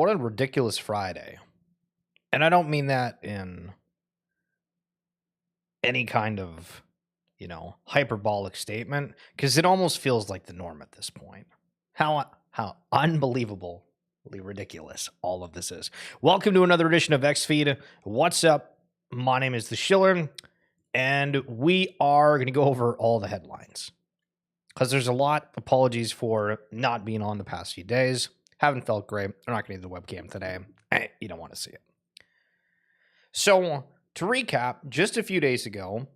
What a ridiculous Friday. And I don't mean that in any kind of, hyperbolic statement, because it almost feels like the norm at this point. How unbelievably ridiculous all of this is. Welcome to another edition of XFeed. What's up? My name is The Schiller, and we are going to go over all the headlines. Because there's a lot. Apologies for not being on the past few days. Haven't felt great. I'm not going to do the webcam today. You don't want to see it. So, to recap, just a few days ago,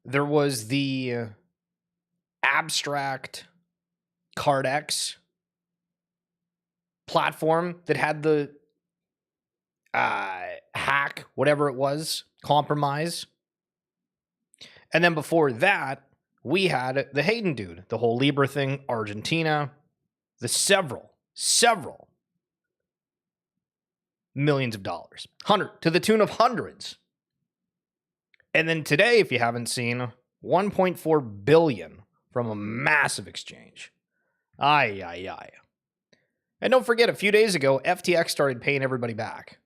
there was the abstract CardX platform that had the hack, whatever it was, compromise. And then before that, we had the Hayden dude, the whole Libra thing, Argentina, the several millions of dollars, to the tune of hundreds. And then today, if you haven't seen, 1.4 billion from a massive exchange. Ay. And don't forget, a few days ago, FTX started paying everybody back.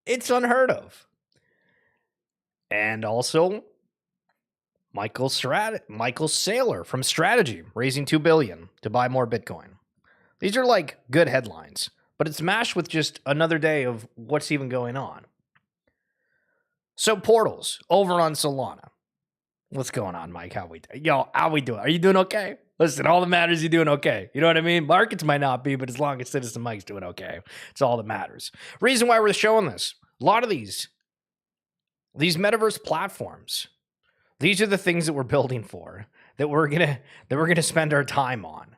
It's unheard of. And also, Michael Saylor from Strategy raising $2 billion to buy more Bitcoin. These are like good headlines, but it's mashed with just another day of what's even going on. So portals over on Solana. What's going on, Mike? How we doing? Are you doing okay? Listen, all that matters is you doing okay. You know what I mean? Markets might not be, but as long as Citizen Mike's doing okay, it's all that matters. Reason why we're showing this. A lot of these metaverse platforms, these are the things that we're building for, that we're gonna spend our time on.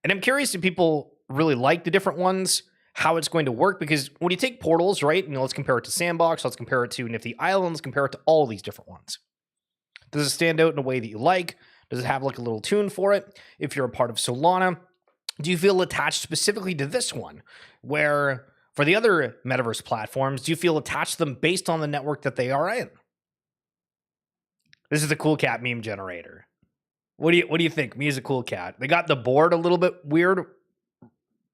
And I'm curious if people really like the different ones, how it's going to work, because when you take portals, right, and let's compare it to Sandbox, let's compare it to Nifty Islands, compare it to all these different ones. Does it stand out in a way that you like? Does it have like a little tune for it? If you're a part of Solana, do you feel attached specifically to this one? Where for the other metaverse platforms, do you feel attached to them based on the network that they are in? This is the Cool Cat meme generator. What do you think? Me as a cool cat. They got the board a little bit weird.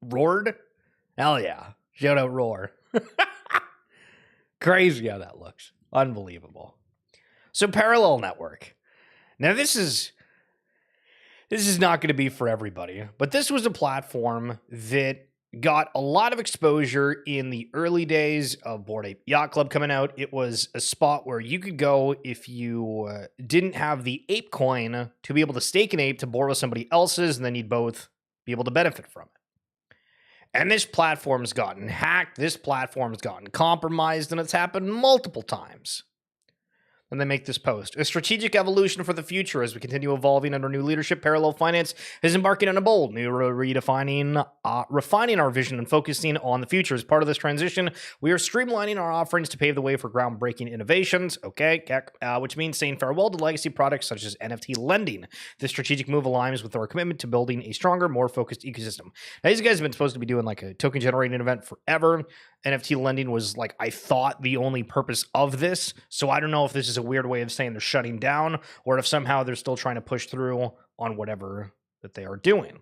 Roared? Hell yeah. Shout out Roar. Crazy how that looks. Unbelievable. So parallel network. Now this is not going to be for everybody, but this was a platform that got a lot of exposure in the early days of Bored Ape Yacht Club coming out. It was a spot where you could go if you didn't have the ape coin to be able to stake an ape to borrow somebody else's, and then you'd both be able to benefit from it. And this platform's gotten hacked. This platform's gotten compromised, and it's happened multiple times. And they make this post. A strategic evolution for the future as we continue evolving under new leadership. Parallel Finance is embarking on a bold new refining our vision and focusing on the future. As part of this transition, we are streamlining our offerings to pave the way for groundbreaking innovations. Which means saying farewell to legacy products such as NFT lending. This strategic move aligns with our commitment to building a stronger, more focused ecosystem. Now, these guys have been supposed to be doing like a token generating event forever. NFT lending was like, I thought, the only purpose of this. So I don't know if this is a weird way of saying they're shutting down, or if somehow they're still trying to push through on whatever that they are doing.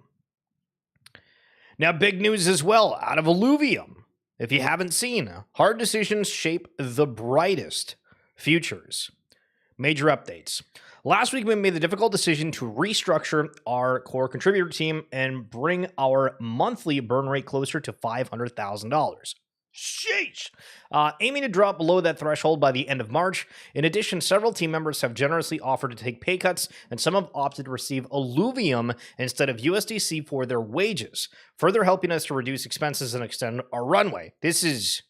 Now, big news as well out of Illuvium. If you haven't seen, hard decisions shape the brightest futures. Major updates. Last week, we made the difficult decision to restructure our core contributor team and bring our monthly burn rate closer to $500,000. Sheesh! Aiming to drop below that threshold by the end of March. In addition, several team members have generously offered to take pay cuts, and some have opted to receive Illuvium instead of USDC for their wages, further helping us to reduce expenses and extend our runway. This is,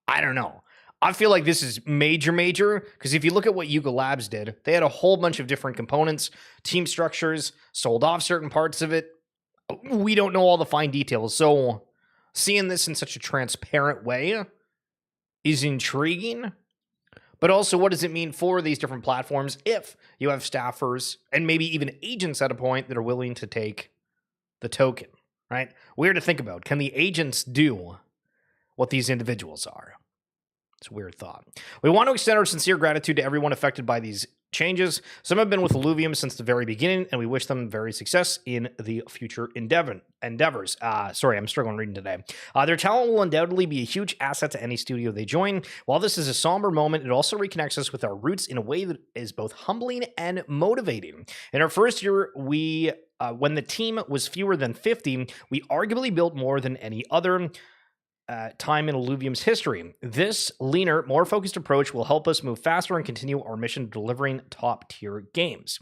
I don't know. I feel like this is major, because if you look at what Yuga Labs did, they had a whole bunch of different components, team structures, sold off certain parts of it. We don't know all the fine details, so seeing this in such a transparent way is intriguing, but also what does it mean for these different platforms if you have staffers and maybe even agents at a point that are willing to take the token, right? Weird to think about. Can the agents do what these individuals are? It's a weird thought. We want to extend our sincere gratitude to everyone affected by these changes. Some have been with Illuvium since the very beginning, and we wish them very success in the future endeavors. Sorry, I'm struggling reading today. Their talent will undoubtedly be a huge asset to any studio they join. While this is a somber moment, it also reconnects us with our roots in a way that is both humbling and motivating. In our first year, when the team was fewer than 50, we arguably built more than any other time in Illuvium's history. This leaner, more focused approach will help us move faster and continue our mission of delivering top-tier games.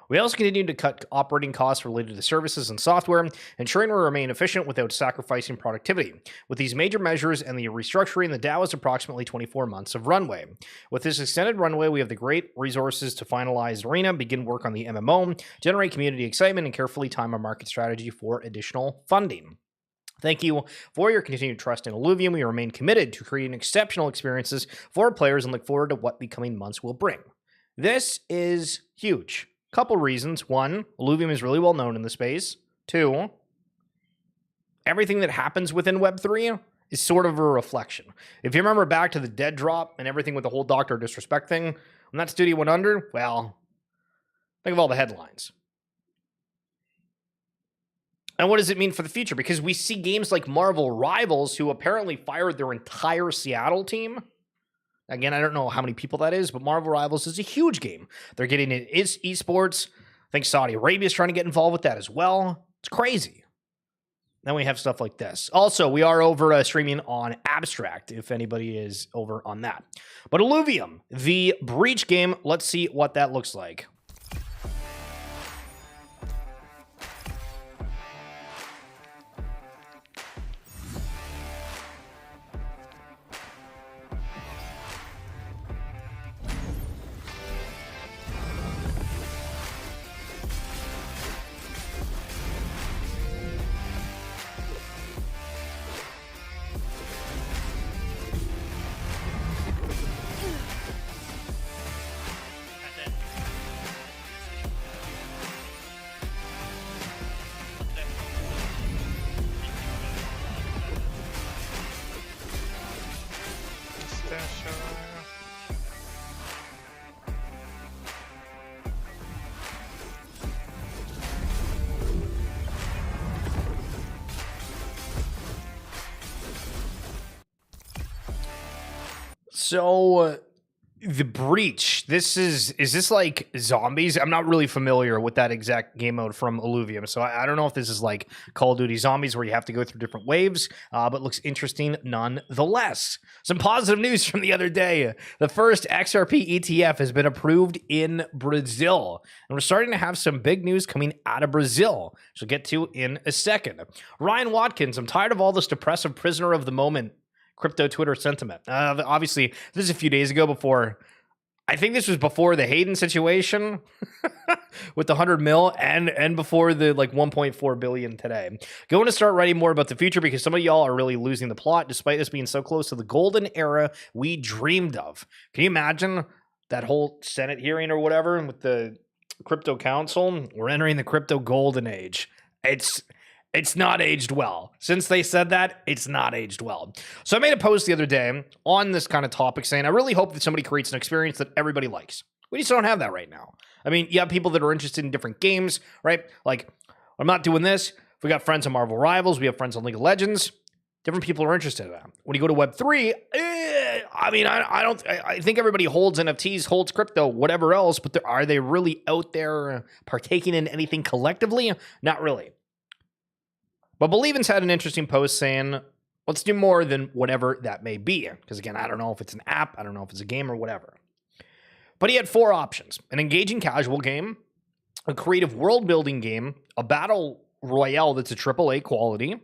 We also continue to cut operating costs related to services and software, ensuring we remain efficient without sacrificing productivity. With these major measures and the restructuring, the DAO has approximately 24 months of runway. With this extended runway, we have the great resources to finalize Arena, begin work on the MMO, generate community excitement, and carefully time our market strategy for additional funding. Thank you for your continued trust in Illuvium. We remain committed to creating exceptional experiences for our players and look forward to what the coming months will bring. This is huge. Couple reasons. One, Illuvium is really well known in the space. Two, everything that happens within Web3 is sort of a reflection. If you remember back to the dead drop and everything with the whole Dr. Disrespect thing, when that studio went under, well, think of all the headlines. And what does it mean for the future? Because we see games like Marvel Rivals, who apparently fired their entire Seattle team. Again, I don't know how many people that is, but Marvel Rivals is a huge game. They're getting into esports. I think Saudi Arabia is trying to get involved with that as well. It's crazy. Then we have stuff like this. Also, we are over streaming on Abstract, if anybody is over on that. But Illuvium, the Breach game, let's see what that looks like. So, the Breach, is this like zombies? I'm not really familiar with that exact game mode from Illuvium, so I don't know if this is like Call of Duty Zombies where you have to go through different waves, but looks interesting nonetheless. Some positive news from the other day. The first XRP ETF has been approved in Brazil, and we're starting to have some big news coming out of Brazil, which we'll get to in a second. Ryan Watkins, I'm tired of all this depressive prisoner of the moment crypto Twitter sentiment. Obviously, this is a few days ago before, I think this was before the Hayden situation with the 100 mil and before the like 1.4 billion today. Going to start writing more about the future because some of y'all are really losing the plot despite us being so close to the golden era we dreamed of. Can you imagine that whole Senate hearing or whatever with the crypto council? We're entering the crypto golden age. It's not aged well. Since they said that, it's not aged well. So I made a post the other day on this kind of topic saying, I really hope that somebody creates an experience that everybody likes. We just don't have that right now. I mean, you have people that are interested in different games, right? Like, I'm not doing this. We got friends on Marvel Rivals. We have friends on League of Legends. Different people are interested in that. When you go to Web3, I think everybody holds NFTs, holds crypto, whatever else, but are they really out there partaking in anything collectively? Not really. But Believin's had an interesting post saying, let's do more than whatever that may be. Because again, I don't know if it's an app, I don't know if it's a game or whatever. But he had 4 options: an engaging casual game, a creative world-building game, a battle royale that's a AAA quality,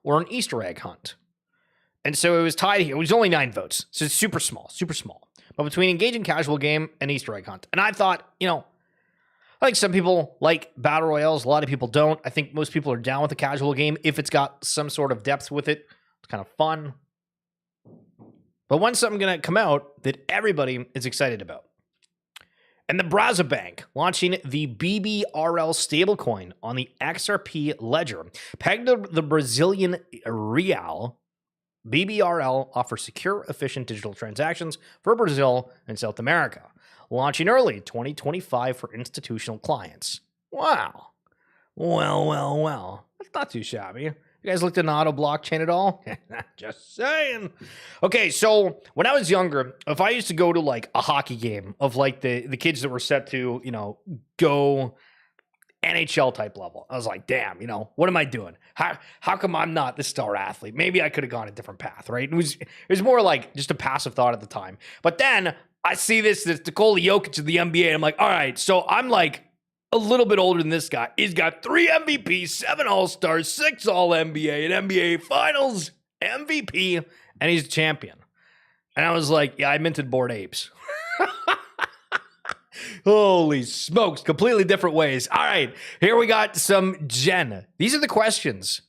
or an Easter egg hunt. And so it was tied here. It was only 9 votes. So it's super small, super small. But between engaging casual game and Easter egg hunt. And I thought, I think some people like battle royales. A lot of people don't. I think most people are down with a casual game if it's got some sort of depth with it. It's kind of fun. But when's something going to come out that everybody is excited about? And the Brazza Bank launching the BBRL stablecoin on the XRP ledger, pegged to the Brazilian real, BBRL offers secure, efficient digital transactions for Brazil and South America, launching early 2025 for institutional clients. Wow. Well. That's not too shabby. You guys looked at an auto blockchain at all? Just saying. Okay, so when I was younger, if I used to go to like a hockey game of like the kids that were set to, go NHL type level, I was like, damn, what am I doing? How come I'm not the star athlete? Maybe I could have gone a different path, right? It was more like just a passive thought at the time. But then I see this Nikola Jokic of the NBA, and I'm like, all right, so I'm like a little bit older than this guy. He's got 3 MVPs, 7 All-Stars, 6 All-NBA, an NBA Finals MVP, and he's a champion. And I was like, yeah, I minted Bored Apes. Holy smokes, completely different ways. All right, here we got some Gen. These are the questions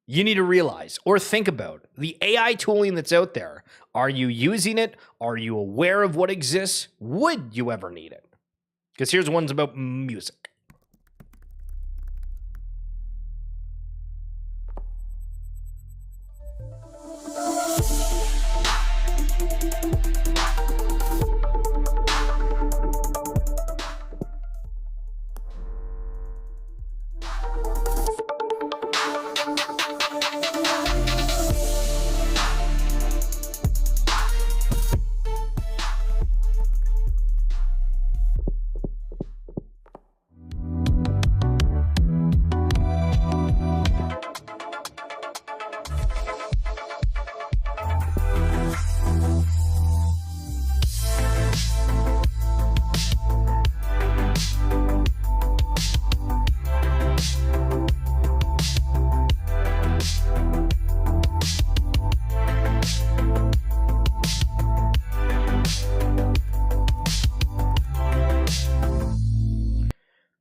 you need to realize or think about. The AI tooling that's out there. Are you using it? Are you aware of what exists? Would you ever need it? Because here's one's about music.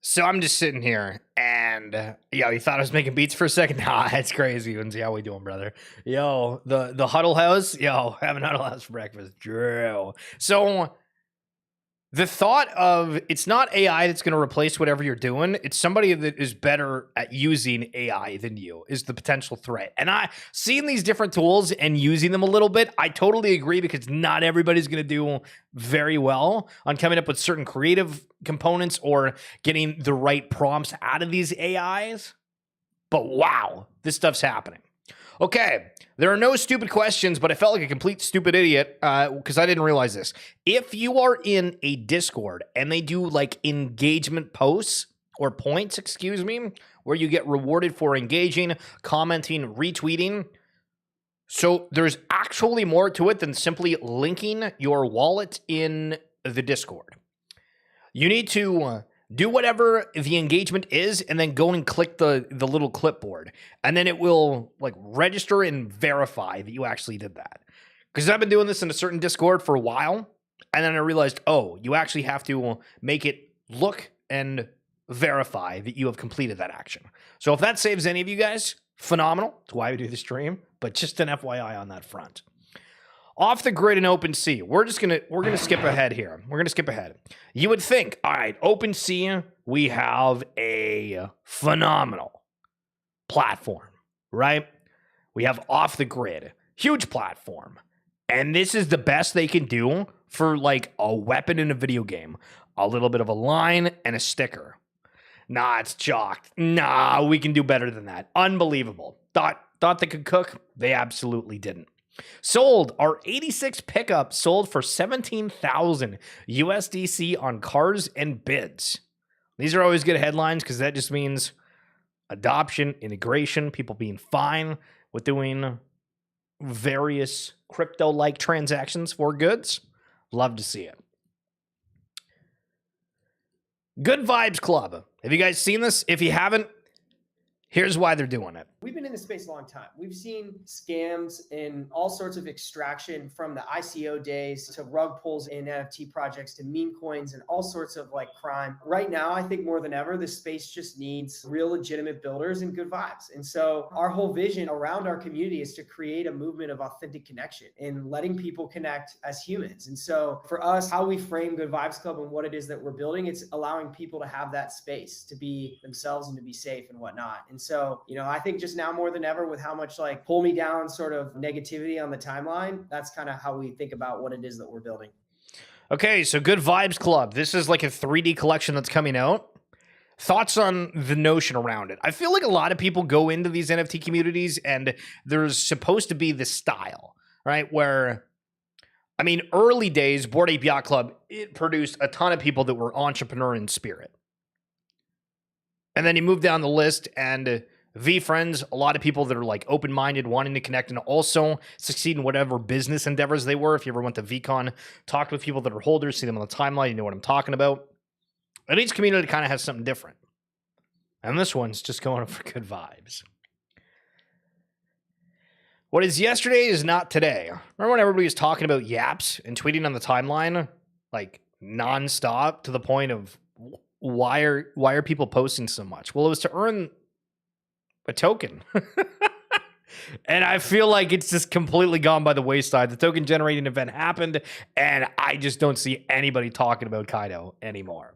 So I'm just sitting here and, you thought I was making beats for a second? Nah, that's crazy. Lindsay, how we doing, brother? Yo, the Huddle House? Having Huddle House for breakfast. Drew. So the thought of it's not AI that's going to replace whatever you're doing. It's somebody that is better at using AI than you is the potential threat. And seeing these different tools and using them a little bit, I totally agree because not everybody's going to do very well on coming up with certain creative components or getting the right prompts out of these AIs. But wow, this stuff's happening. Okay, there are no stupid questions, but I felt like a complete stupid idiot because I didn't realize this. If you are in a Discord and they do like engagement posts or points, where you get rewarded for engaging, commenting, retweeting, so there's actually more to it than simply linking your wallet in the Discord. You need to do whatever the engagement is and then go and click the little clipboard. And then it will like register and verify that you actually did that. Because I've been doing this in a certain Discord for a while. And then I realized, you actually have to make it look and verify that you have completed that action. So if that saves any of you guys, phenomenal. That's why we do the stream. But just an FYI on that front. Off the grid and OpenSea. We're gonna skip ahead here. We're gonna skip ahead. You would think, all right, OpenSea, we have a phenomenal platform, right? We have off the grid, huge platform. And this is the best they can do for like a weapon in a video game. A little bit of a line and a sticker. Nah, it's chalked. Nah, we can do better than that. Unbelievable. Thought they could cook? They absolutely didn't. Sold. Our 86 pickup sold for 17,000 USDC on cars and bids. These are always good headlines because that just means adoption, integration, people being fine with doing various crypto-like transactions for goods. Love to see it. Good Vibes Club. Have you guys seen this? If you haven't, here's why they're doing it. We've been in this space a long time. We've seen scams and all sorts of extraction from the ICO days to rug pulls in NFT projects to meme coins and all sorts of like crime. Right now, I think more than ever, this space just needs real legitimate builders and good vibes. And so our whole vision around our community is to create a movement of authentic connection and letting people connect as humans. And so for us, how we frame Good Vibes Club and what it is that we're building, it's allowing people to have that space to be themselves and to be safe and whatnot. And so, I think just now now more than ever with how much like pull me down sort of negativity on the timeline. That's kind of how we think about what it is that we're building. Okay, so Good Vibes Club. This is like a 3D collection that's coming out. Thoughts on the notion around it? I feel like a lot of people go into these NFT communities and there's supposed to be this style, right? Where, I mean, early days, Bored Ape Yacht Club, it produced a ton of people that were entrepreneur in spirit. And then you move down the list and VeeFriends, a lot of people that are like open-minded, wanting to connect and also succeed in whatever business endeavors they were. If you ever went to VCon, talked with people that are holders, see them on the timeline, you know what I'm talking about. And each community kind of has something different. And this one's just going for good vibes. What is yesterday is not today. Remember when everybody was talking about yaps and tweeting on the timeline like nonstop to the point of why are people posting so much? Well, it was to earn a token. And I feel like it's just completely gone by the wayside. The token generating event happened, and I just don't see anybody talking about Kaido anymore.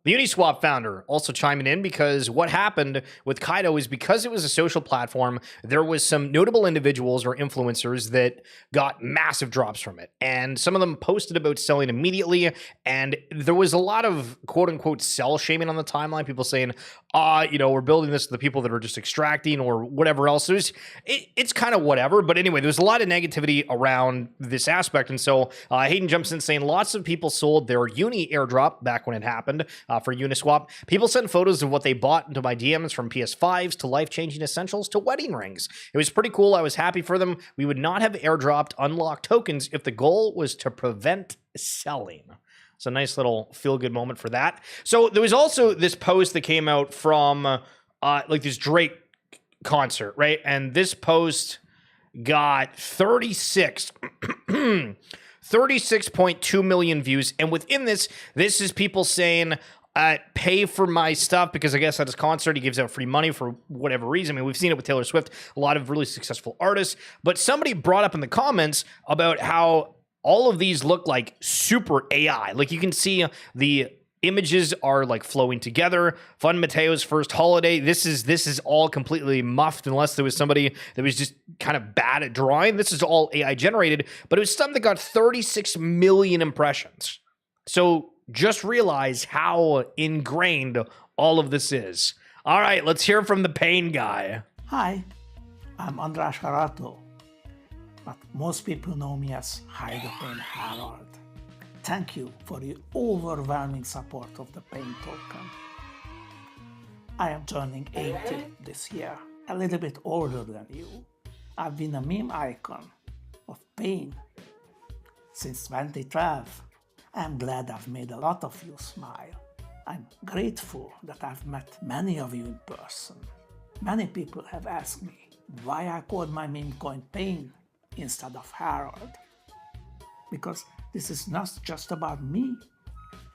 The Uniswap founder also chiming in because what happened with Kaido is because it was a social platform, there was some notable individuals or influencers that got massive drops from it. And some of them posted about selling immediately. And there was a lot of quote unquote sell shaming on the timeline. People saying, we're building this to the people that are just extracting or whatever else. It's kind of whatever. But anyway, there's a lot of negativity around this aspect. And so Hayden jumps in saying lots of people sold their Uni airdrop back when it happened. For Uniswap. People sent photos of what they bought into my DMs, from PS5s to life-changing essentials to wedding rings. It was pretty cool. I was happy for them. We would not have airdropped unlocked tokens if the goal was to prevent selling. It's a nice little feel-good moment for that. So there was also this post that came out from like this Drake concert, right? And this post got 36.2 million views. And within this is people saying, pay for my stuff, because I guess at his concert he gives out free money for whatever reason. I mean, we've seen it with Taylor Swift, a lot of really successful artists. But somebody brought up in the comments about how all of these look like super AI. Like you can see the images are like flowing together. Fun Mateo's first holiday. This is all completely muffed unless there was somebody that was just kind of bad at drawing. This is all AI generated, but it was something that got 36 million impressions. So just realize how ingrained all of this is. All right, let's hear from the pain guy. Hi, I'm András Harato, but most people know me as Hide the Pain Harold. Thank you for the overwhelming support of the Pain token. I am turning 80 this year, a little bit older than you. I've been a meme icon of Pain since 2012. I'm glad I've made a lot of you smile. I'm grateful that I've met many of you in person. Many people have asked me why I called my meme coin Pain instead of Harold. Because this is not just about me,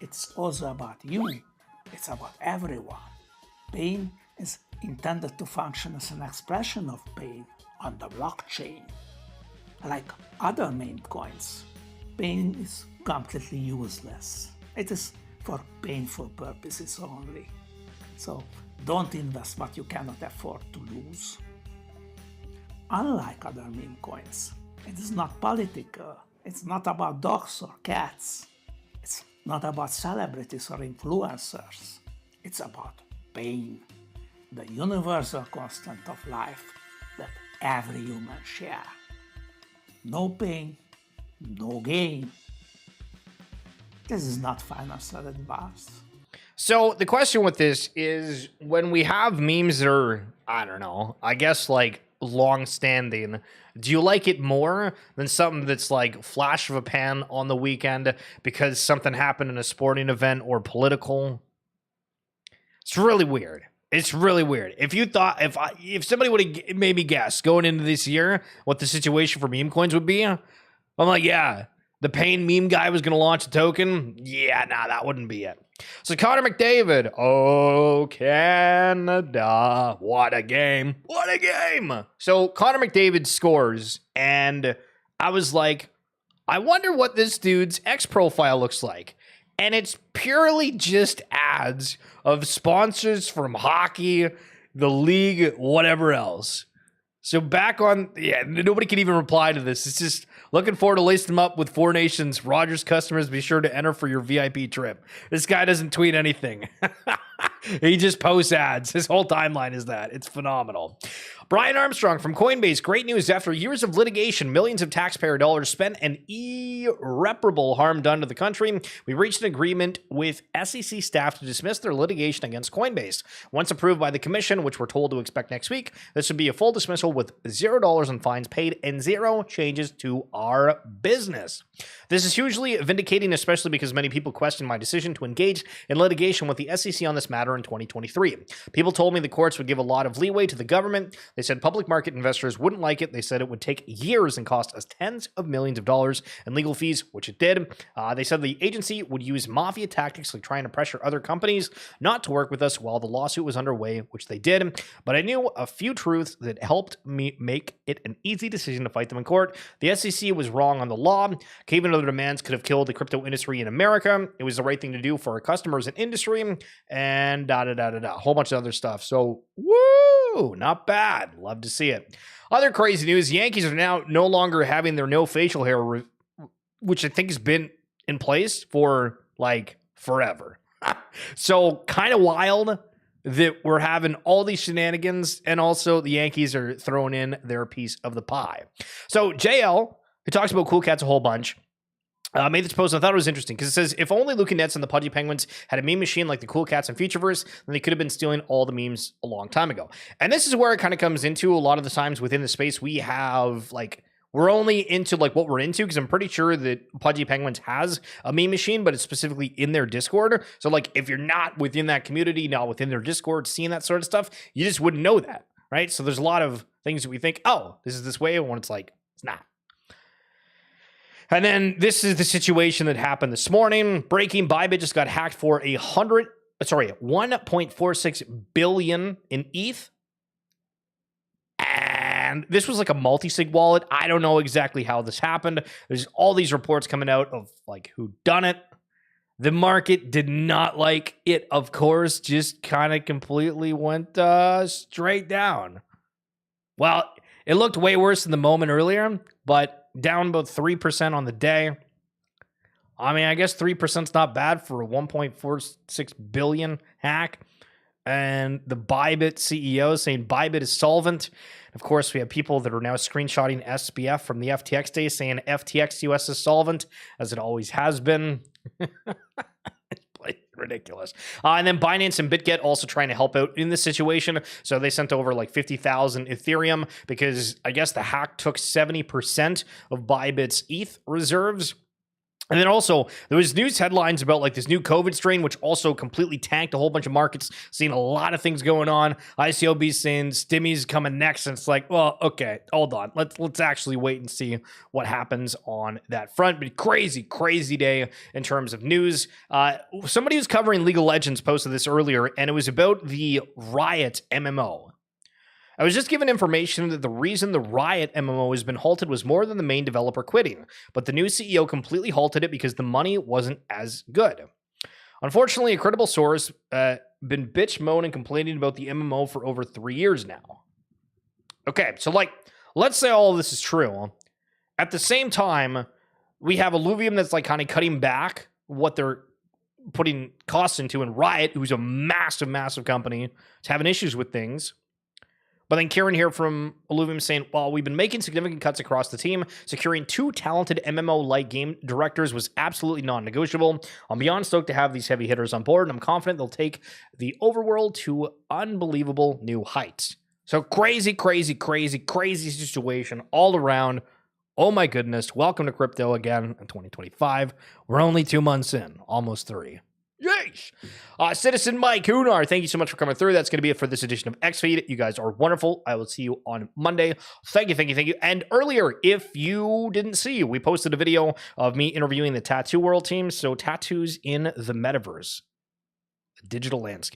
it's also about you. It's about everyone. Pain is intended to function as an expression of pain on the blockchain. Like other meme coins, Pain is completely useless. It is for painful purposes only. So don't invest what you cannot afford to lose. Unlike other meme coins, it is not political. It's not about dogs or cats. It's not about celebrities or influencers. It's about pain, the universal constant of life that every human shares. No pain, no gain. This is not financial advice. So the question with this is, when we have memes that are, I don't know, I guess like long-standing, do you like it more than something that's like flash of a pan on the weekend because something happened in a sporting event or political? It's really weird. It's really weird. If you thought, if somebody would have maybe guessed going into this year what the situation for meme coins would be, I'm like, yeah, the Pain meme guy was going to launch a token. Yeah, nah, that wouldn't be it. So Connor McDavid, oh Canada, what a game, what a game. So Connor McDavid scores, and I was like, I wonder what this dude's X profile looks like. And it's purely just ads of sponsors from hockey, the league, whatever else. So back on, nobody can even reply to this. It's just looking forward to lacing them up with Four Nations. Rogers customers, be sure to enter for your VIP trip. This guy doesn't tweet anything. He just posts ads. His whole timeline is that. It's phenomenal. Brian Armstrong from Coinbase. Great news. After years of litigation, millions of taxpayer dollars spent, and irreparable harm done to the country, we reached an agreement with SEC staff to dismiss their litigation against Coinbase. Once approved by the commission, which we're told to expect next week, this would be a full dismissal with $0 in fines paid and zero changes to our business. This is hugely vindicating, especially because many people questioned my decision to engage in litigation with the SEC on this matter in 2023. People told me the courts would give a lot of leeway to the government. They said public market investors wouldn't like it. They said it would take years and cost us tens of millions of dollars in legal fees, which it did. They said the agency would use mafia tactics like trying to pressure other companies not to work with us while the lawsuit was underway, which they did. But I knew a few truths that helped me make it an easy decision to fight them in court. The SEC was wrong on the law. Caving to their demands could have killed the crypto industry in America. It was the right thing to do for our customers and industry, and a whole bunch of other stuff. So, woo, not bad. Love to see it. Other crazy news, Yankees are now no longer having their no facial hair, which I think has been in place for like forever. So kind of wild that we're having all these shenanigans, and also the Yankees are throwing in their piece of the pie. So JL, who talks about Cool Cats a whole bunch, made this post. I thought it was interesting because it says, if only Luka Nets and the Pudgy Penguins had a meme machine like the Cool Cats and Futureverse, then they could have been stealing all the memes a long time ago. And this is where it kind of comes into a lot of the times within the space we have, like, we're only into like what we're into, because I'm pretty sure that Pudgy Penguins has a meme machine, but it's specifically in their Discord. So like if you're not within that community, not within their Discord, seeing that sort of stuff, you just wouldn't know that, right? So there's a lot of things that we think, oh, this is this way, when it's like, it's not. And then this is the situation that happened this morning. Breaking, Bybit just got hacked for 1.46 billion in ETH. And this was like a multi-sig wallet. I don't know exactly how this happened. There's all these reports coming out of like who done it. The market did not like it, of course, just kind of completely went straight down. Well, it looked way worse in the moment earlier, but down about 3% on the day. I mean, I guess 3% is not bad for a 1.46 billion hack. And the Bybit CEO saying Bybit is solvent. Of course, we have people that are now screenshotting SBF from the FTX days saying FTX US is solvent, as it always has been. Ridiculous. And then Binance and BitGet also trying to help out in this situation. So they sent over like 50,000 Ethereum because I guess the hack took 70% of Bybit's ETH reserves. And then also, there was news headlines about like this new COVID strain, which also completely tanked a whole bunch of markets, seeing a lot of things going on. ICOB saying Stimmy's coming next, and it's like, well, okay, hold on. Let's actually wait and see what happens on that front. But crazy day in terms of news. Somebody who's covering League of Legends posted this earlier, and it was about the Riot MMO. I was just given information that the reason the Riot MMO has been halted was more than the main developer quitting, but the new CEO completely halted it because the money wasn't as good. Unfortunately, a credible source been bitch moaning and complaining about the MMO for over 3 years now. Okay, so like, let's say all of this is true. At the same time, we have Illuvium that's like kind of cutting back what they're putting costs into, and Riot, who's a massive company, is having issues with things. But then Kieran here from Illuvium saying, well, we've been making significant cuts across the team. Securing 2 talented MMO-like game directors was absolutely non-negotiable. I'm beyond stoked to have these heavy hitters on board, and I'm confident they'll take the overworld to unbelievable new heights. So crazy situation all around. Oh my goodness. Welcome to crypto again in 2025. We're only 2 months in, almost 3. Yeesh. Citizen Mike Hunar, thank you so much for coming through. That's going to be it for this edition of XFeed. You guys are wonderful. I will see you on Monday. Thank you. And earlier, if you didn't see, we posted a video of me interviewing the Tattoo World team. So tattoos in the metaverse, a digital landscape.